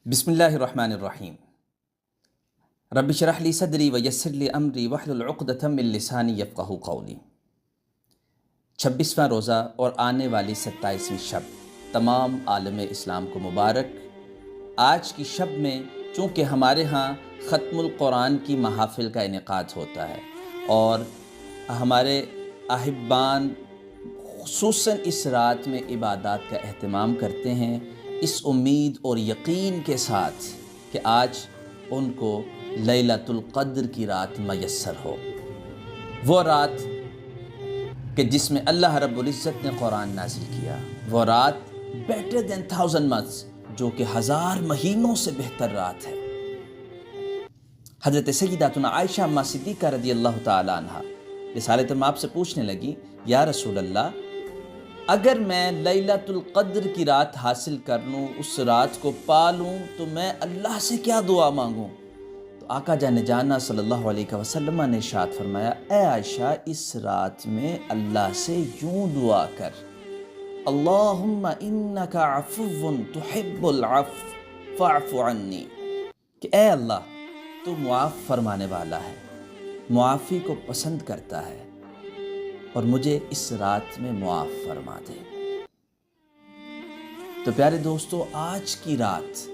بسم اللہ الرحمن الرحیم۔ رب اشرح لی صدری ویسر لی امری واحلل عقدۃ من لسانی یفقہوا قولی۔ 26واں روزہ اور آنے والی 27ویں شب تمام عالم اسلام کو مبارک۔ آج کی شب میں چونکہ ہمارے ہاں ختم القرآن کی محافل کا انعقاد ہوتا ہے اور ہمارے احبان خصوصاً اس رات میں عبادات کا اہتمام کرتے ہیں، اس امید اور یقین کے ساتھ کہ آج ان کو لیلۃ القدر کی رات میسر ہو، وہ رات کہ جس میں اللہ رب العزت نے قرآن نازل کیا، وہ رات بیٹر دین 1000 months، جو کہ 1000 مہینوں سے بہتر رات ہے۔ حضرت سیداتنا عائشہ اماں صدیقہ رضی اللہ تعالی عنہ رسالۃ آپ سے پوچھنے لگی، یا رسول اللہ، اگر میں لیلۃ القدر کی رات حاصل کر لوں، اس رات کو پا لوں، تو میں اللہ سے کیا دعا مانگوں؟ تو آقا جان جانا صلی اللہ علیہ وسلم نے ارشاد فرمایا، اے عائشہ، اس رات میں اللہ سے یوں دعا کر، اللہم انک عفو تحب العفو فاعف عنی، کہ اے اللہ، تو معاف فرمانے والا ہے، معافی کو پسند کرتا ہے، اور مجھے اس رات میں معاف فرما دے۔ تو پیارے دوستو، آج کی رات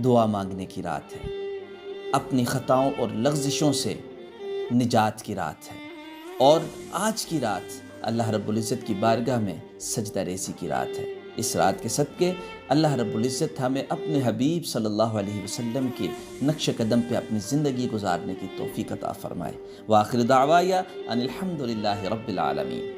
دعا مانگنے کی رات ہے، اپنی خطاؤں اور لغزشوں سے نجات کی رات ہے، اور آج کی رات اللہ رب العزت کی بارگاہ میں سجدہ ریزی کی رات ہے۔ اس رات کے صدقے اللہ رب العزت ہمیں اپنے حبیب صلی اللہ علیہ وسلم کے نقش قدم پہ اپنی زندگی گزارنے کی توفیق عطا فرمائے۔ وآخر دعوایا ان الحمد للہ رب العالمین۔